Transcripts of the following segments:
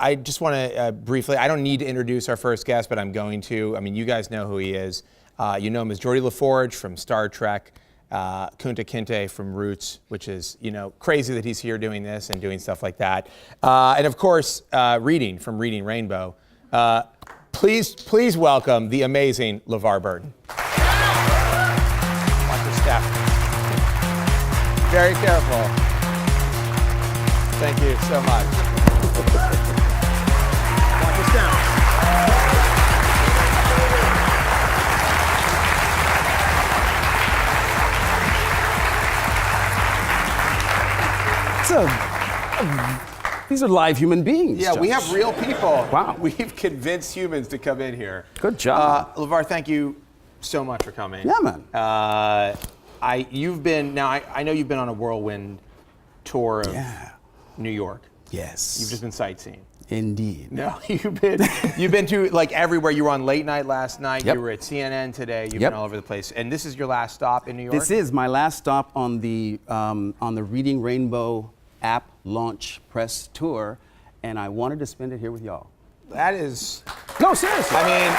I just want to briefly, I don't need to introduce our first guest, but I'm going to. I mean, you guys know who he is. You know him as Geordi LaForge from Star Trek, Kunta Kinte from Roots, which is, crazy that he's here doing this and doing stuff like that. And of course, Reading from Reading Rainbow. Please welcome the amazing Levar Burton. Watch your step. Very careful. Thank you so much. Watch your step. These are live human beings. Yeah, Josh. we have real people. Wow. We've convinced humans to come in here. Good job. Levar, thank you so much for coming. Yeah, man. I know you've been on a whirlwind tour of New York. Yes. You've just been sightseeing. Indeed. No, you've been to like everywhere. You were on Late Night last night. Yep. You were at CNN today. You've been all over the place. And this is your last stop in New York? This is my last stop on the Reading Rainbow app launch press tour, and I wanted to spend it here with y'all. That is... No, seriously. I mean,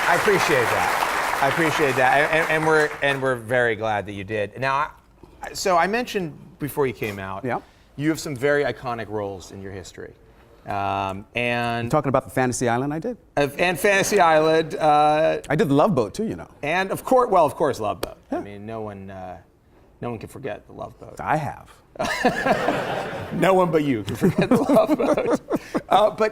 I appreciate that. I appreciate that, and we're very glad that you did. Now, so I mentioned before you came out, you have some very iconic roles in your history, and you're talking about the Fantasy Island I did, and Fantasy Island. I did the Love Boat too, and of course, Love Boat. Yeah. I mean, no one can forget the Love Boat. I have. No one but you can forget the Love Boat.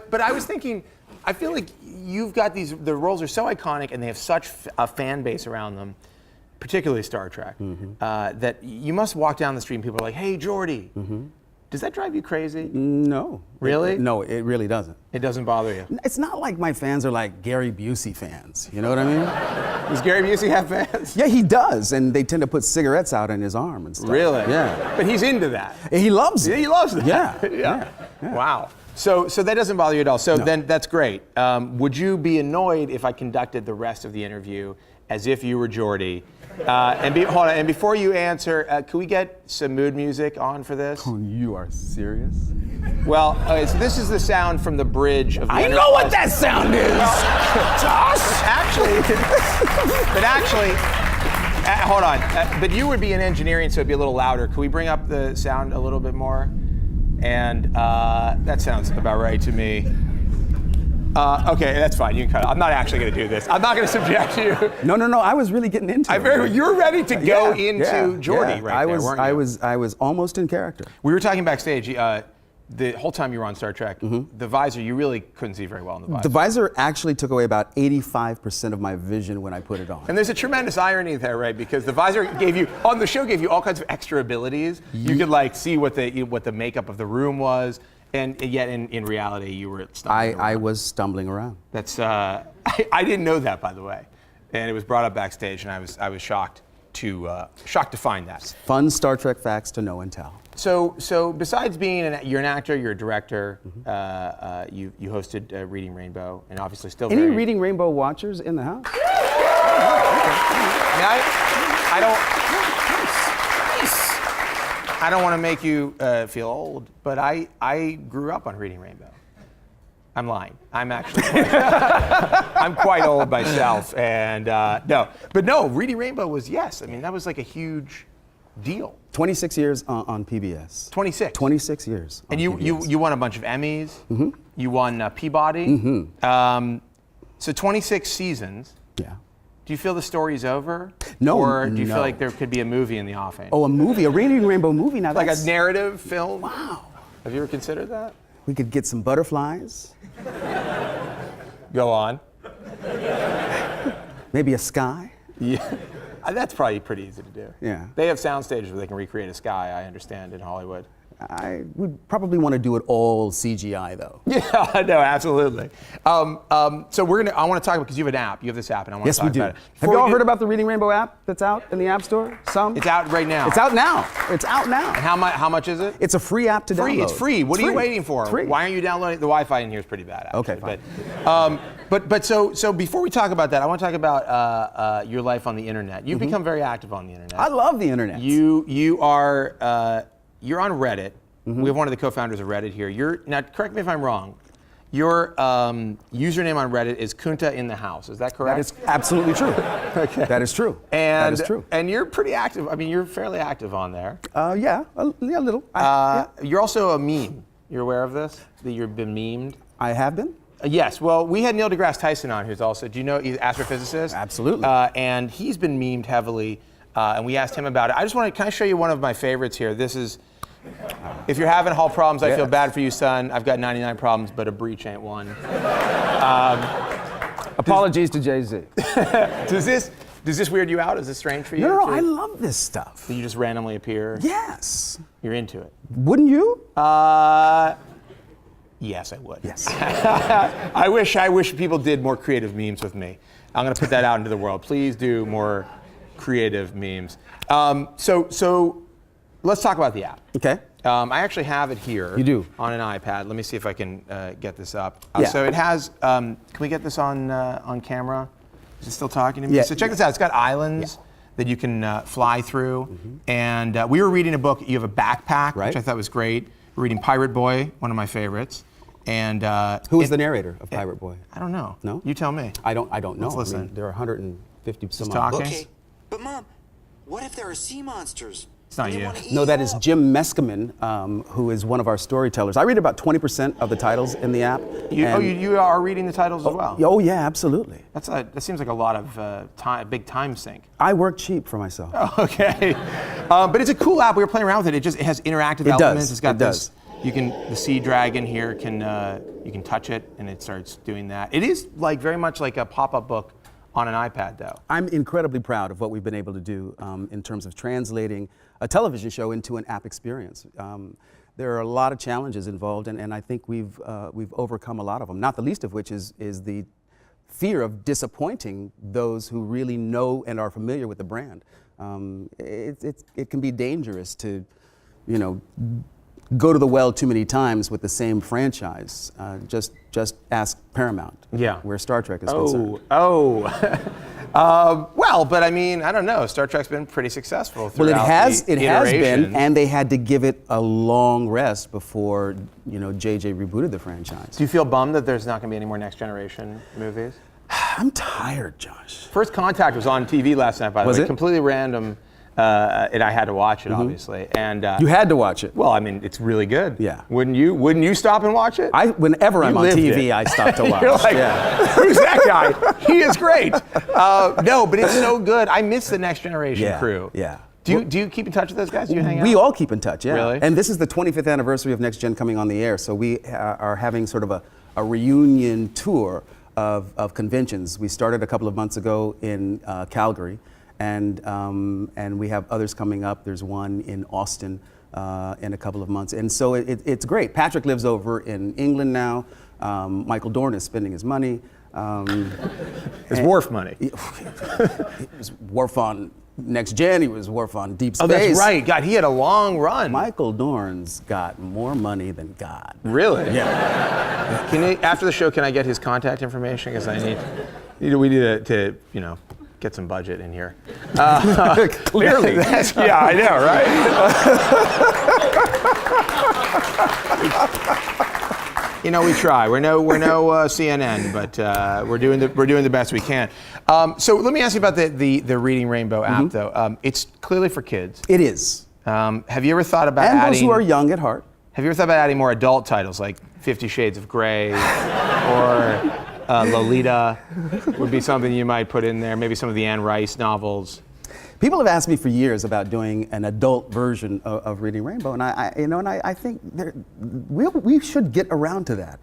But I was thinking, I feel like you've got the roles are so iconic and they have such a fan base around them, particularly Star Trek, that you must walk down the street and people are like, "Hey, Geordi." Does that drive you crazy? No. Really? No, it really doesn't. It doesn't bother you? It's not like my fans are like Gary Busey fans. You know what I mean? Does Gary Busey have fans? Yeah, he does, and they tend to put cigarettes out in his arm and stuff. Really? Yeah. But he's into that. He loves it. He loves that. Yeah. Wow. So that doesn't bother you at all. So then that's great. Would you be annoyed if I conducted the rest of the interview as if you were Geordi? Hold on. And before you answer, can we get some mood music on for this? Oh, you are serious? Well, so this is the sound from the bridge of the I know what that sound is! Josh! Actually, hold on. But you would be in engineering, so it'd be a little louder. Could we bring up the sound a little bit more? And that sounds about right to me. Okay, that's fine. You can cut it. I'm not actually going to do this. I'm not going to subject you. No. I was really getting into it. You're ready to go into Geordi right there, weren't you? I was almost in character. We were talking backstage. The whole time you were on Star Trek, the visor, you really couldn't see very well in the visor. The visor actually took away about 85% of my vision when I put it on. And there's a tremendous irony there, right? Because the visor gave you all kinds of extra abilities. You could like see what the makeup of the room was. And yet, in reality, you were stumbling around. I was stumbling around. That's I didn't know that, by the way, and it was brought up backstage, and I was shocked to find that. Fun Star Trek facts to know and tell. So besides being you're an actor, you're a director. You hosted Reading Rainbow, and obviously still. Any Reading Rainbow watchers in the house? I don't want to make you feel old, but I grew up on Reading Rainbow. I'm lying. I'm actually I'm quite old myself, and no. Reading Rainbow was I mean, that was like a huge deal. 26 years on PBS. 26. 26 years. And you won a bunch of Emmys. You won Peabody. So 26 seasons. Yeah. Do you feel the story's over? No. Or do you feel like there could be a movie in the offing? Oh, a movie, a Reading Rainbow movie. Now like a narrative film? Wow. Have you ever considered that? We could get some butterflies. Go on. Maybe a sky. Yeah. That's probably pretty easy to do. Yeah. They have sound stages where they can recreate a sky, I understand, in Hollywood. I would probably want to do it all CGI though. Yeah, no, absolutely. So I want to talk about, because you have an app, you have this app, and I want to talk about it. Have you all heard about the Reading Rainbow app that's out in the App Store? Some? It's out right now. It's out now. It's out now. And how much is it? It's a free app to download. It's free. What are you waiting for? It's free. Why aren't you downloading? The Wi-Fi in here is pretty bad, actually. Okay, fine. But so before we talk about that, I want to talk about your life on the internet. You've become very active on the internet. I love the internet. You're on Reddit. We have one of the co-founders of Reddit here. Now, correct me if I'm wrong. Your username on Reddit is Kunta in the house. Is that correct? That is absolutely true. Okay. That is true. And, that is true. And you're pretty active. I mean, you're fairly active on there. Yeah, a little. You're also a meme. You're aware of this? That you've been memed? I have been. Yes. Well, we had Neil deGrasse Tyson on, who's also, do you know, he's an astrophysicist? Absolutely. And he's been memed heavily, and we asked him about it. I just want to, can I show you one of my favorites here? This is, if you're having hall problems, I feel bad for you, son. I've got 99 problems, but a breach ain't one. Apologies to Jay-Z. Does this weird you out? Is this strange for you? No, I love this stuff. Do you just randomly appear? Yes. You're into it? Wouldn't you? Yes, I would. Yes. I wish people did more creative memes with me. I'm going to put that out into the world. Please do more creative memes. So let's talk about the app. Okay. I actually have it here. You do? On an iPad. Let me see if I can get this up. Yeah. So it has, can we get this on camera? Is it still talking to me? Yeah. So check this out. It's got islands that you can fly through. And we were reading a book. You have a backpack, which I thought was great. We're reading Pirate Boy, one of my favorites. And who is the narrator of Pirate Boy? I don't know. No? You tell me. I don't know. Let's listen. I mean, there are 150 some talking. Okay, but Mom, what if there are sea monsters? It's not Do they you. wanna eat No, that it is up? Jim Meskimen, who is one of our storytellers. I read about 20% of the titles in the app. You are reading the titles as well? Oh yeah, absolutely. That seems like a lot of big time sink. I work cheap for myself. Okay. But it's a cool app. We were playing around with it. It has interactive elements. It's got this. The sea dragon here you can touch it and it starts doing that. It is like very much like a pop-up book on an iPad though. I'm incredibly proud of what we've been able to do in terms of translating a television show into an app experience. There are a lot of challenges involved, and I think we've overcome a lot of them. Not the least of which is the fear of disappointing those who really know and are familiar with the brand. It can be dangerous to, go to the well too many times with the same franchise. Just ask Paramount. Yeah. Where Star Trek is concerned. Well, but I mean, I don't know. Star Trek's been pretty successful Well, throughout it has been, iterations. and they had to give it a long rest before JJ rebooted the franchise. Do you feel bummed that there's not going to be any more Next Generation movies? I'm tired, Josh. First Contact was on TV last night, by the Was way. it? Completely random, and I had to watch it, obviously. And You had to watch it. well, I mean, it's really good. Yeah. Wouldn't you stop and watch it? Whenever I'm on lived TV, it. I stop to watch. You're like, Yeah. who's that guy? He is great. No, but it's so good. I miss the Next Generation crew. Yeah. Do you keep in touch with those guys? Do you hang out? We all keep in touch, yeah. Really? And this is the 25th anniversary of Next Gen coming on the air, so we are having sort of a reunion tour of conventions. We started a couple of months ago in Calgary, and we have others coming up. There's one in Austin in a couple of months, and so it's great. Patrick lives over in England now. Michael Dorn is spending his money. It's Worf money. He was Worf on Next Gen. He was Worf on Deep Space. Oh, that's right. God, he had a long run. Michael Dorn's got more money than God. Really? Yeah. After the show, can I get his contact information? Because we need to get some budget in here. Clearly. Yeah, I know, right? We try. We're no CNN, but we're doing the best we can. So let me ask you about the Reading Rainbow app, though. It's clearly for kids. It is. Have you ever thought about And adding? those who are young at heart. Have you ever thought about adding more adult titles like 50 Shades of Grey or Lolita would be something you might put in there? Maybe some of the Anne Rice novels. People have asked me for years about doing an adult version of Reading Rainbow, and I think we should get around to that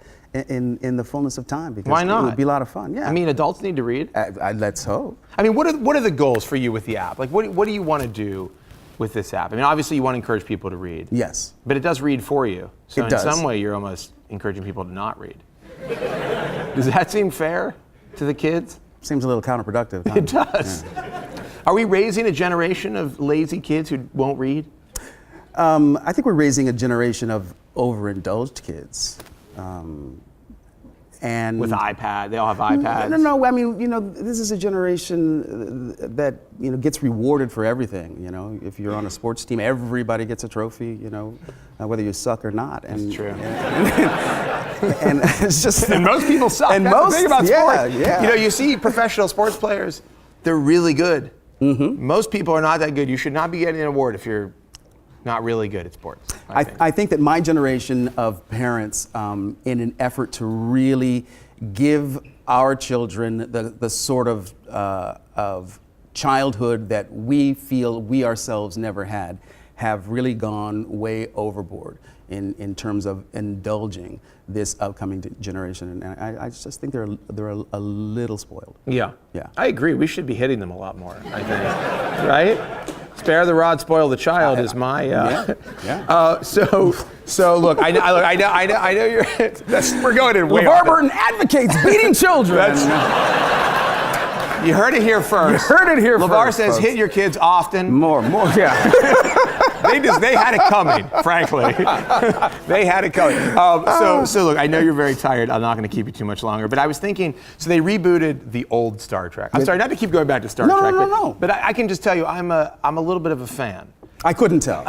in the fullness of time, because Why not? it would be a lot of fun. Yeah. I mean, adults need to read. Let's hope. I mean, what are the goals for you with the app? Like, what do you want to do with this app? I mean, obviously you want to encourage people to read. Yes. But it does read for you. So It does. in some way, you're almost encouraging people to not read. Does that seem fair to the kids? Seems a little counterproductive. Huh? It does. Yeah. Are we raising a generation of lazy kids who won't read? I think we're raising a generation of overindulged kids. and With iPad, they all have iPads. No. I mean, this is a generation that gets rewarded for everything. If you're on a sports team, everybody gets a trophy. Whether you suck or not. And, That's true. And it's just. And most people suck. And That's most, the thing about sports. yeah. You see professional sports players, they're really good. Mm-hmm. Most people are not that good. You should not be getting an award if you're not really good at sports. I think that my generation of parents, in an effort to really give our children the sort of childhood that we feel we ourselves never had, have really gone way overboard in terms of indulging this upcoming generation, and I just think they're a little spoiled. Yeah. Yeah. I agree. We should be hitting them a lot more, I think. Right? Spare the rod, spoil the child is my. Yeah. So look, I know you're. We're going in way Levar off. Burton advocates beating children. You heard it here first. Levar says folks. hit your kids often. More, yeah. They had it coming, frankly. They had it coming. So look, I know you're very tired. I'm not going to keep you too much longer. But I was thinking, so they rebooted the old Star Trek. I'm sorry, not to keep going back to Star Trek. No. But I can just tell you, I'm a little bit of a fan. I couldn't tell.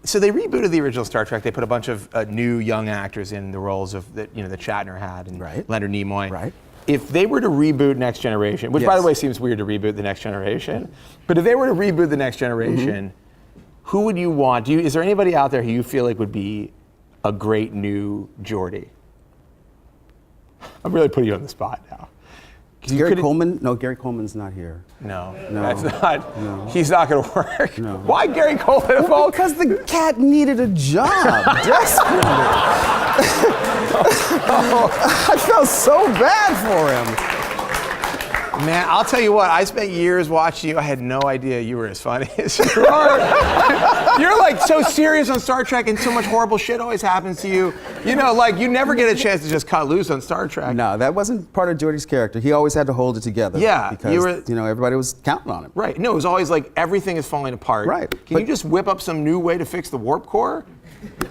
So they rebooted the original Star Trek. They put a bunch of new young actors in the roles of that Shatner had and Right. Leonard Nimoy. Right. If they were to reboot Next Generation, which by Yes. the way seems weird to reboot the Next Generation, but if they were to reboot the Next Generation, who would you want? Is there anybody out there who you feel like would be a great new Geordi? I'm really putting you on the spot now. Gary Coleman? No, Gary Coleman's not here. No, No. that's not. No. He's not going to work. No. Why Gary Coleman of all? Because the cat needed a job desperately. I felt so bad for him. Man, I'll tell you what, I spent years watching you. I had no idea you were as funny as you are. You're like so serious on Star Trek and so much horrible shit always happens to you. You never get a chance to just cut loose on Star Trek. No, that wasn't part of Geordi's character. He always had to hold it together. Yeah, Because, everybody was counting on him. Right. No, it was always like everything is falling apart. Right. Can you just whip up some new way to fix the warp core?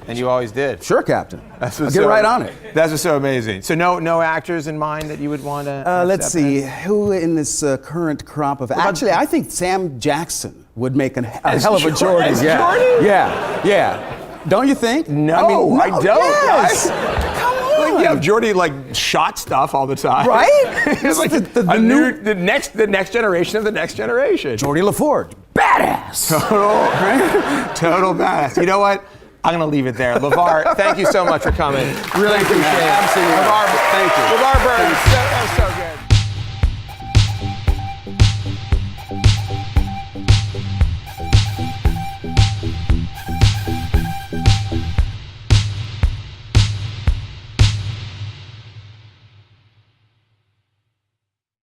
And you always did. Sure, Captain. That's I'll what's get right on it. That's what's so amazing. So no actors in mind that you would want to Let's see, who in this current crop of... Actually, I think Sam Jackson would make a hell of a Geordi. As Yeah. Geordi? Yeah. Don't you think? No, I don't. Yes. Come on. Yeah, Geordi shot stuff all the time. Right? It's like the next generation of the next generation. Geordi LaForge. Badass. Total badass. You know what? I'm going to leave it there. Levar, thank you so much for coming. Really appreciate it. Absolutely. Levar, Thank you. Levar Burton, that was so good.